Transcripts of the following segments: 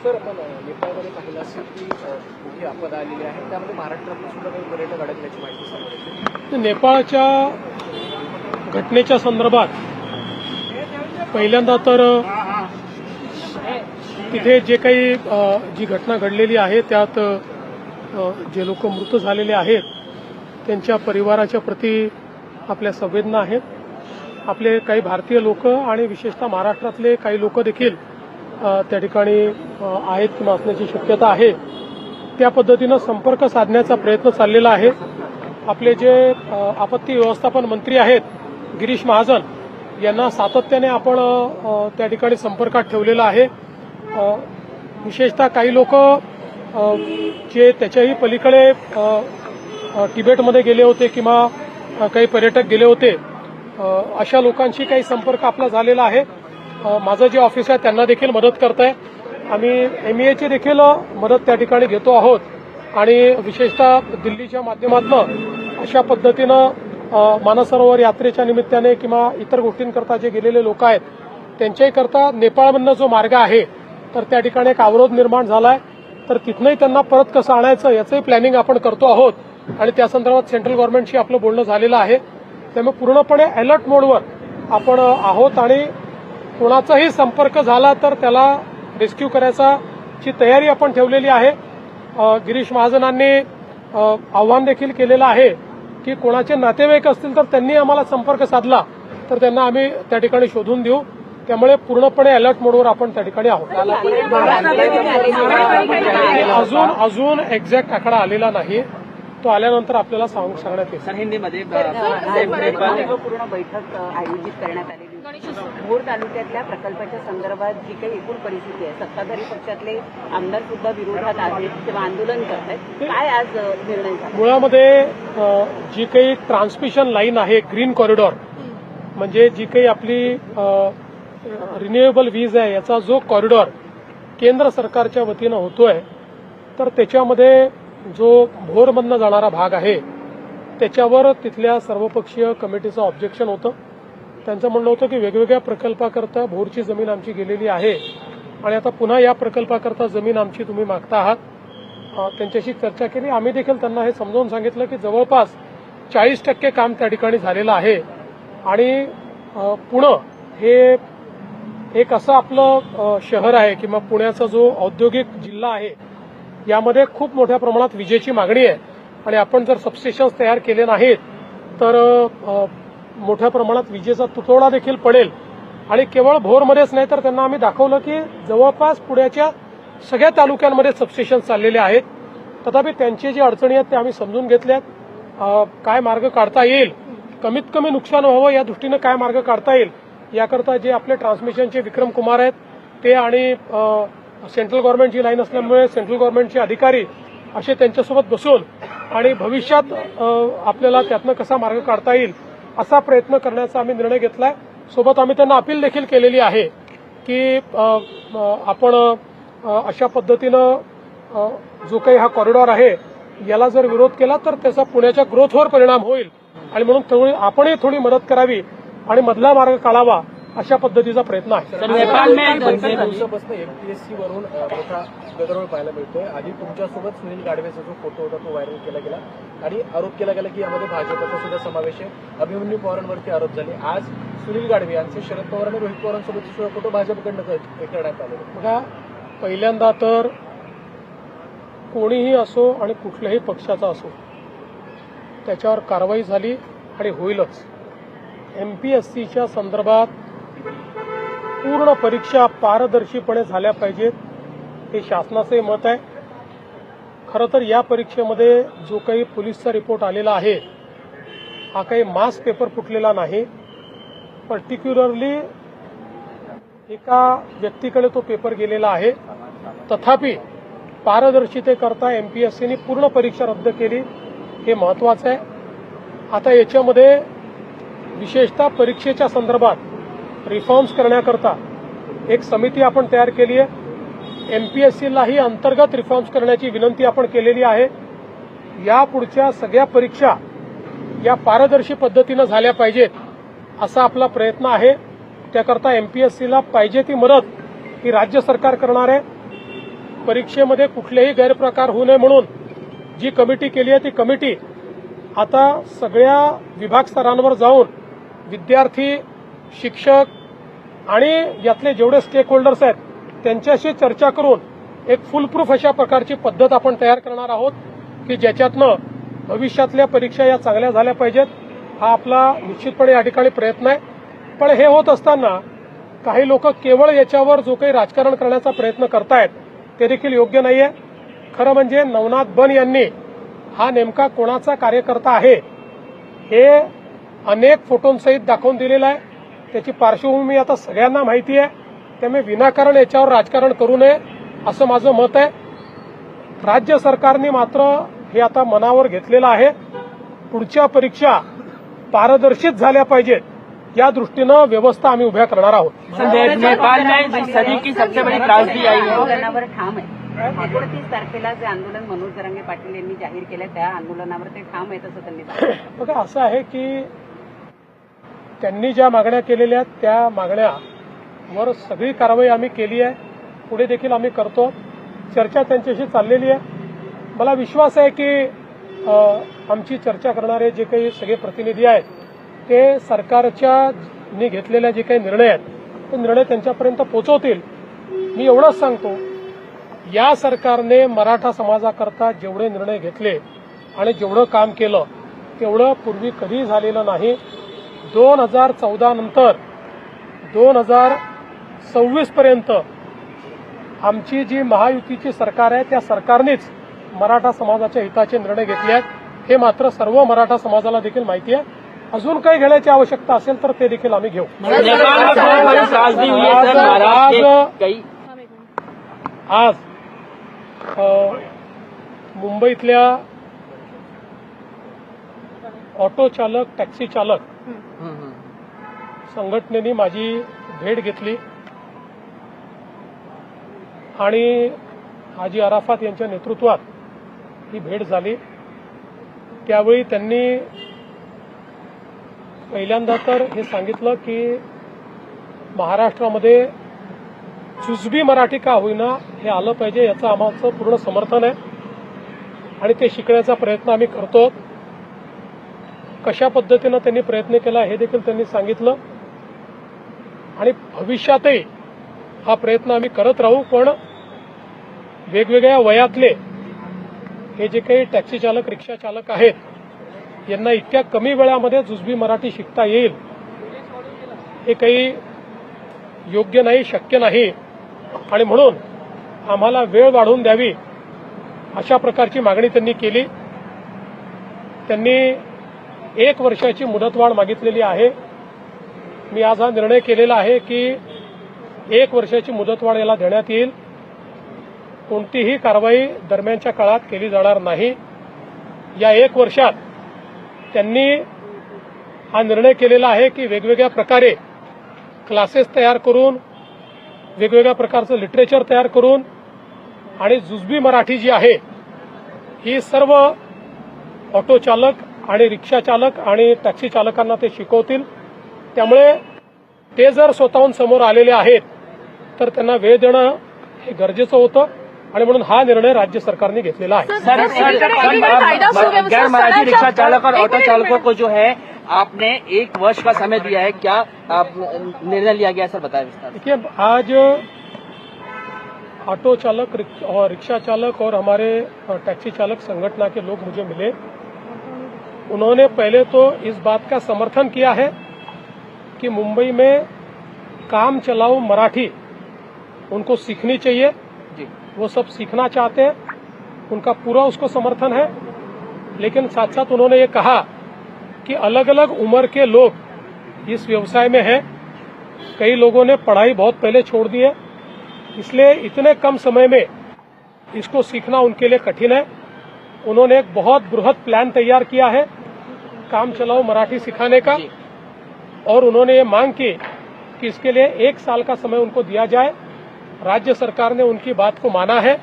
Sir, आपण नेपाळमध्ये पाहिलं असेल की मोठी आपदा आलेली आहे, त्यामध्ये महाराष्ट्रातून सुद्धा काही पर्यटक अडकल्याची माहिती समोर येते. नेपाळच्या घटनेच्या संदर्भात पहिल्यांदा तर तिथे जे काही जी घटना घडलेली आहे त्यात जे लोक मृत झालेले आहेत त्यांच्या परिवाराच्या प्रती आपल्या संवेदना आहेत. आपले काही भारतीय लोक आणि विशेषतः महाराष्ट्रातले काही लोक देखील त्या ठिकाणी आहेत किंवा असण्याची शक्यता आहे. त्या पद्धतीनं संपर्क साधण्याचा प्रयत्न चाललेला आहे. आपले जे आपत्ती व्यवस्थापन मंत्री आहेत गिरीश महाजन यांना सातत्याने आपण त्या ठिकाणी संपर्कात ठेवलेला आहे. विशेषतः काही लोक जे त्याच्याही पलीकडे तिबेटमध्ये गेले होते किंवा काही पर्यटक गेले होते अशा लोकांशी काही संपर्क आपला झालेला आहे. माझं जे ऑफिस आहे त्यांना देखील मदत करताय. आम्ही MEAची देखील मदत त्या ठिकाणी घेतो आहोत आणि विशेषतः दिल्लीच्या माध्यमातून अशा पद्धतीनं मानसरोवर यात्रेच्या निमित्ताने किंवा इतर गोष्टींकरता जे गेलेले लोक आहेत त्यांच्याही करता नेपाळमधनं जो मार्ग आहे तर त्या ठिकाणी एक अवरोध निर्माण झालाय, तर तिथनंही त्यांना परत कसं आणायचं याचंही प्लॅनिंग आपण करतो आहोत आणि त्या संदर्भात सेंट्रल गव्हर्नमेंटशी आपलं बोलणं झालेलं आहे. त्यामुळे पूर्णपणे अलर्ट मोडवर आपण आहोत आणि कोणाचाही संपर्क झाला तर त्याला रेस्क्यू करायची तयारी आपण ठेवलेली आहे. गिरीश महाजनांनी आव्हान देखील केलेलं आहे की कोणाचे नातेवाईक असतील तर त्यांनी आम्हाला संपर्क साधला तर त्यांना आम्ही त्या ठिकाणी शोधून देऊ. त्यामुळे पूर्णपणे अलर्ट मोडवर आपण त्या ठिकाणी आहोत. अजून एक्झॅक्ट आकडा आलेला नाही, तो आल्यानंतर आपल्याला सांगण्यात येईल. हिंदीमध्ये पूर्ण बैठक आयोजित करण्यात आलेली भोर तालुक्यातल्या प्रकल्पाच्या संदर्भात जी काही एकूण परिस्थिती आहे, सत्ताधारी पक्षातले आमदार सुद्धा विरोधात आहेत किंवा आंदोलन करत आहेत, काय आज निर्णय झाला? मुळामध्ये जी काही ट्रान्समिशन लाईन आहे ग्रीन कॉरिडॉर म्हणजे जी काही आपली रिन्युएबल वीज आहे याचा जो कॉरिडॉर केंद्र सरकारच्या वतीनं होतोय तर त्याच्यामध्ये जो भोरमधनं जाणारा भाग आहे त्याच्यावर तिथल्या सर्वपक्षीय कमिटीचं ऑब्जेक्शन होतं. त्यांचं म्हणणं होतं की वेगवेगळ्या प्रकल्पाकरता भोरची जमीन आमची गेलेली आहे आणि आता पुन्हा या प्रकल्पाकरता जमीन आमची तुम्ही मागता आहात. त्यांच्याशी चर्चा केली. आम्ही देखील त्यांना हे समजावून सांगितलं की जवळपास 40% काम त्या ठिकाणी झालेलं आहे आणि पुणे हे एक असं आपलं शहर आहे किंवा पुण्याचा जो औद्योगिक जिल्हा आहे यामध्ये खूप मोठ्या प्रमाणात विजेची मागणी आहे आणि आपण जर सबस्टेशन्स तयार केले नाहीत तर मोठ्या प्रमाणात विजेचा तुटवडा देखील पडेल. आणि केवळ भोरमध्येच नाही तर त्यांना आम्ही दाखवलं की जवळपास पुण्याच्या सगळ्या तालुक्यांमध्ये सबस्टेशन चाललेले आहेत. तथापि त्यांची जी अडचणी आहेत त्या आम्ही समजून घेतल्यात. काय मार्ग काढता येईल, कमीत कमी नुकसान व्हावं या दृष्टीनं काय मार्ग काढता येईल याकरता जे आपले ट्रान्समिशनचे विक्रम कुमार आहेत ते आणि सेंट्रल गव्हर्नमेंटची लाईन असल्यामुळे सेंट्रल गव्हर्नमेंटचे अधिकारी असे त्यांच्यासोबत बसून आणि भविष्यात आपल्याला त्यातनं कसा मार्ग काढता येईल असा प्रयत्न करण्याचा आम्ही निर्णय घेतलाय. सोबत आम्ही त्यांना अपील देखील केलेली आहे की आपण अशा पद्धतीनं जो काही हा कॉरिडॉर आहे याला जर विरोध केला तर त्याचा पुण्याच्या ग्रोथवर परिणाम होईल आणि म्हणून आपणही थोडी मदत करावी आणि मधला मार्ग काढावा अशा पद्धतीचा प्रयत्न आहे. दिवसापासून MPSC वरून मोठा गदारोळ पाहायला मिळतोय. आधी तुमच्यासोबत सुनील गाडवेचा जो फोटो होता तो व्हायरल केला गेला आणि आरोप केला गेला की यामध्ये भाजपचा सुद्धा समावेश आहे. अभिमन्यू पवारांवरती आरोप झाले. आज सुनील गाडवे यांचे शरद पवार आणि रोहित पवारांसोबत सुद्धा फोटो भाजपकडनं करण्यात आले. बघा, पहिल्यांदा तर कोणीही असो आणि कुठल्याही पक्षाचा असो त्याच्यावर कारवाई झाली आणि होईलच. MPSCच्या संदर्भात पूर्ण परीक्षा पारदर्शीपणे झाल्या पाहिजेत हे शासनाचे मत आहे. खरं तर या परीक्षेमध्ये जो काही पोलीसचा रिपोर्ट आलेला आहे हा काही मास पेपर फुटलेला नाही. पर्टिक्युलरली एका व्यक्तीकडे तो पेपर गेलेला आहे. तथापि पारदर्शितेकरता MPSCने पूर्ण परीक्षा रद्द केली हे महत्वाचं आहे. आता याच्यामध्ये विशेषतः परीक्षेच्या संदर्भात रिफॉर्म्स करण्याकरता एक समिती आपण तयार केली आहे. MPSCलाही अंतर्गत रिफॉर्म्स करण्याची विनंती आपण केलेली आहे. यापुढच्या सगळ्या परीक्षा या पारदर्शी पद्धतीनं झाल्या पाहिजेत असा आपला प्रयत्न आहे. त्याकरता MPSCला पाहिजे ती मदत ही राज्य सरकार करणार आहे. परीक्षेमध्ये कुठलेही गैरप्रकार होऊ नये म्हणून जी कमिटी केली आहे ती कमिटी आता सगळ्या विभाग स्तरांवर जाऊन विद्यार्थी, शिक्षक आणि यातले जेवढे स्टेक होल्डर्स आहेत त्यांच्याशी चर्चा करून एक फुलप्रूफ अशा प्रकारची पद्धत आपण तयार करणार आहोत की ज्याच्यातनं भविष्यातल्या परीक्षा या चांगल्या झाल्या पाहिजेत. हा आपला निश्चितपणे या ठिकाणी प्रयत्न आहे. पण हे होत असताना काही लोक केवळ याच्यावर जो काही राजकारण करण्याचा प्रयत्न करतायत ते देखील योग्य नाहीये. खरं म्हणजे नवनाथ बन यांनी हा नेमका कोणाचा कार्यकर्ता आहे हे अनेक फोटोंसहित दाखवून दिलेलं आहे. त्याची पार्श्वभूमी आता सगळ्यांना माहिती आहे. त्यामुळे विनाकारण याच्यावर राजकारण करू नये असं माझं मत आहे. राज्य सरकारने मात्र हे आता मनावर घेतलेलं आहे. पुढच्या परीक्षा पारदर्शित झाल्या पाहिजेत या दृष्टीनं व्यवस्था आम्ही उभ्या करणार आहोत. नेपाल में सदी की सबसे बड़ी त्रासदी आई है. आंदोलनावर ठाम आहे. 29 तारखेला जे आंदोलन मनोज जरांगे पाटील यांनी जाहीर केलं त्या आंदोलनावर ते ठाम आहेत असं त्यांनी सांगितलं. बघा, असं आहे की त्यांनी ज्या मागण्या केलेल्या आहेत त्या मागण्यावर सगळी कारवाई आम्ही केली आहे. पुढे देखील आम्ही करतो. चर्चा त्यांच्याशी चाललेली आहे. मला विश्वास आहे की आमची चर्चा करणारे जे काही सगळे प्रतिनिधी आहेत ते सरकारच्या घेतलेल्या जे काही निर्णय आहेत ते निर्णय त्यांच्यापर्यंत पोहोचवतील. मी एवढंच सांगतो, या सरकारने मराठा समाजाकरता जेवढे निर्णय घेतले आणि जेवढं काम केलं तेवढं पूर्वी कधी झालेलं नाही. 2014 नंतर 2026 पर्यंत आमची जी महायुतीची सरकार आहे त्या सरकारनेच मराठा समाजाच्या हिताचे निर्णय घेतले आहेत. हे मात्र सर्व मराठा समाजाला देखील माहिती आहे. अजून काही घेण्याची आवश्यकता असेल तर ते देखील आम्ही घेऊ. आज मुंबईतल्या ऑटो चालक, टॅक्सी चालक संघटनेने माझी भेट घेतली आणि हाजी अराफात यांच्या नेतृत्वात ही भेट झाली. त्यावेळी त्यांनी पहिल्यांदा तर हे सांगितलं की महाराष्ट्रामध्ये जुजबी मराठी का होईना हे आलं पाहिजे, याचं आमचं पूर्ण समर्थन आहे आणि ते शिकण्याचा प्रयत्न आम्ही करतो. कशा पद्धतीनं त्यांनी प्रयत्न केला हे देखील त्यांनी सांगितलं आणि भविष्यातही हा प्रयत्न आम्ही करत राहू. पण वेगवेगळ्या वयातले हे जे काही टॅक्सी चालक, रिक्षा चालक आहेत यांना इतक्या कमी वेळामध्ये जुजबी मराठी शिकता येईल हे काही योग्य नाही, शक्य नाही आणि म्हणून आम्हाला वेळ वाढवून द्यावी अशा प्रकारची मागणी त्यांनी केली. त्यांनी 1 वर्षाची मुदतवाढ मागितलेली आहे. मी आज हा निर्णय केलेला आहे की 1 वर्षाची मुदतवाढ याला देण्यात येईल. कोणतीही कारवाई दरम्यानच्या काळात केली जाणार नाही. या 1 वर्षात त्यांनी हा निर्णय केलेला आहे की वेगवेगळ्या प्रकारे क्लासेस तयार करून, वेगवेगळ्या प्रकारचं लिटरेचर तयार करून आणि जुजबी मराठी जी आहे ही सर्व ऑटो चालक आणि रिक्षा चालक आणि टॅक्सी चालकांना ते शिकवतील. त्यामुळे ते जर स्वतःहून समोर आलेले आहेत तर त्यांना वेळ देणं हे गरजेचं होतं आणि म्हणून हा निर्णय राज्य सरकारने घेतलेला आहे. गैर मराठी रिक्शा चालक और ऑटो चालकों को जो है आपने 1 वर्ष का समय दिया है, क्या निर्णय लिया गया सर, बताएं विस्तार। देखिए, आज ऑटो चालक और रिक्शा चालक और हमारे टैक्सी चालक संगठन के लोग मुझे मिले. उन्होंने पहले तो इस बात का समर्थन किया है कि मुंबई में काम चलाओ मराठी उनको सीखनी चाहिए. वो सब सीखना चाहते हैं, उनका पूरा उसको समर्थन है. लेकिन साथ साथ उन्होंने ये कहा कि अलग अलग उम्र के लोग इस व्यवसाय में हैं. कई लोगों ने पढ़ाई बहुत पहले छोड़ दी है, इसलिए इतने कम समय में इसको सीखना उनके लिए कठिन है. उन्होंने एक बहुत बृहद प्लान तैयार किया है काम चलाओ मराठी सिखाने का, और उन्होंने ये मांग की कि इसके लिए 1 साल का समय उनको दिया जाए. राज्य सरकार ने उनकी बात को माना है.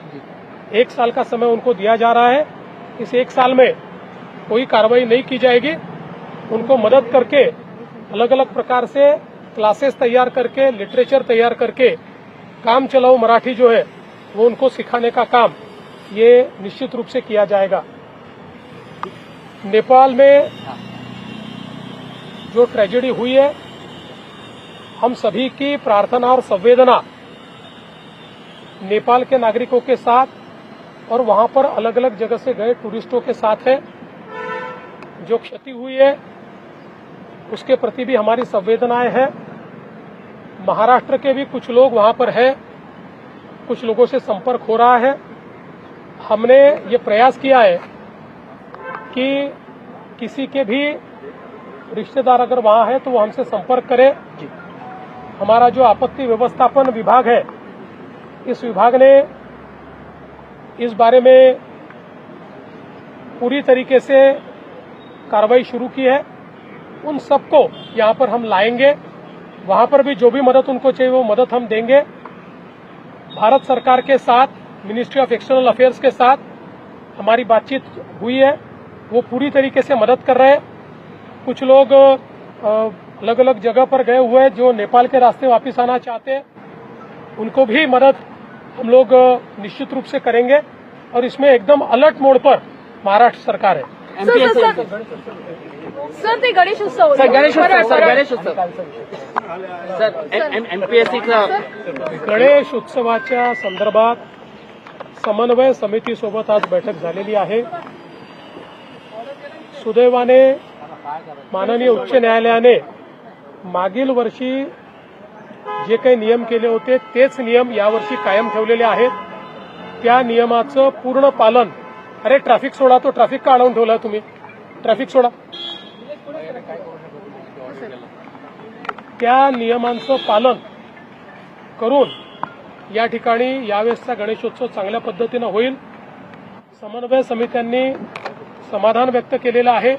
1 साल का समय उनको दिया जा रहा है. इस 1 साल में कोई कार्रवाई नहीं की जाएगी. उनको मदद करके अलग अलग प्रकार से क्लासेस तैयार करके, लिटरेचर तैयार करके काम चलाओ मराठी जो है वो उनको सिखाने का काम ये निश्चित रूप से किया जाएगा। नेपाल में जो ट्रेजेडी हुई है, हम सभी की प्रार्थना और संवेदना नेपाल के नागरिकों के साथ और वहां पर अलग अलग जगह से गए टूरिस्टों के साथ है। जो क्षति हुई है उसके प्रति भी हमारी संवेदनाएं हैं। महाराष्ट्र के भी कुछ लोग वहां पर हैं, कुछ लोगों से संपर्क हो रहा है। हमने ये प्रयास किया है कि किसी के भी रिश्तेदार अगर वहां है तो वो हमसे संपर्क करे। हमारा जो आपत्ति व्यवस्थापन विभाग है, इस विभाग ने इस बारे में पूरी तरीके से कार्रवाई शुरू की है। उन सबको यहां पर हम लाएंगे, वहां पर भी जो भी मदद उनको चाहिए वो मदद हम देंगे। भारत सरकार के साथ, मिनिस्ट्री ऑफ एक्सटर्नल अफेयर्स के साथ हमारी बातचीत हुई है, वो पूरी तरीके से मदद कर रहे हैं। कुछ लोग अलग अलग जगह पर गए हुए हैं जो नेपाल के रास्ते वापस आना चाहते हैं, उनको भी मदद हम लोग निश्चित रूप से करेंगे। और इसमें एकदम अलर्ट मोड पर महाराष्ट्र सरकार है। सर ते गणेश उत्सव एमपीएससी का गणेश उत्सवाच्या संदर्भात समन्वय समितीसोबत आज बैठक झालेली आहे। सुदैवाने माननीय उच्च न्यायालयाने मागील वर्षी जे काही नियम केले होते तेच नियम यावर्षी कायम ठेवलेले आहेत। त्या नियमाचं पूर्ण पालन, अरे ट्रॅफिक सोडा, तो ट्रॅफिक का अडवून ठेवला तुम्ही? ट्रॅफिक सोडा। त्या नियमांचं पालन करून या ठिकाणी यावेळेसचा गणेशोत्सव चांगल्या पद्धतीनं होईल। समन्वय समित्यांनी समाधान व्यक्त केलेलं आहे।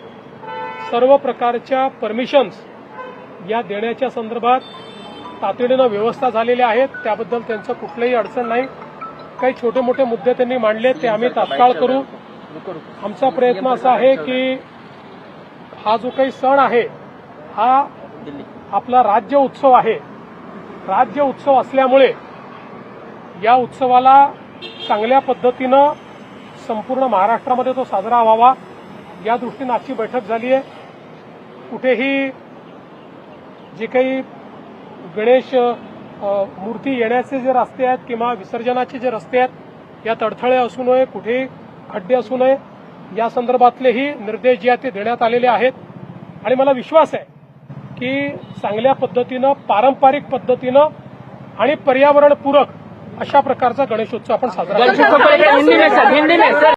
सर्व प्रकारच्या परमिशन्स या देण्याच्या संदर्भात तातडीनं व्यवस्था झालेल्या आहेत, त्याबद्दल त्यांचं कुठलंही अडचण नाही। काही छोटे मोठे मुद्दे त्यांनी मांडले ते आम्ही तात्काळ करू। आमचा प्रयत्न असा आहे की हा जो काही सण आहे हा आपला राज्य उत्सव आहे। राज्य उत्सव असल्यामुळे या उत्सवाला चांगल्या पद्धतीनं संपूर्ण महाराष्ट्रामध्ये तो साजरा व्हावा या दृष्टीने आजची बैठक झाली आहे। कुठेही जे काही गणेश मूर्ती येण्याचे जे रस्ते आहेत किंवा विसर्जनाचे जे रस्ते आहेत यात अडथळे असू नये, कुठेही खड्डे असू नये, या संदर्भातलेही निर्देश जे आहेत ते देण्यात आलेले आहेत। आणि मला विश्वास आहे की चांगल्या पद्धतीनं, पारंपरिक पद्धतीनं आणि पर्यावरणपूरक अशा प्रकारचा गणेशोत्सव आपण साजरा करू। हिंदी में सर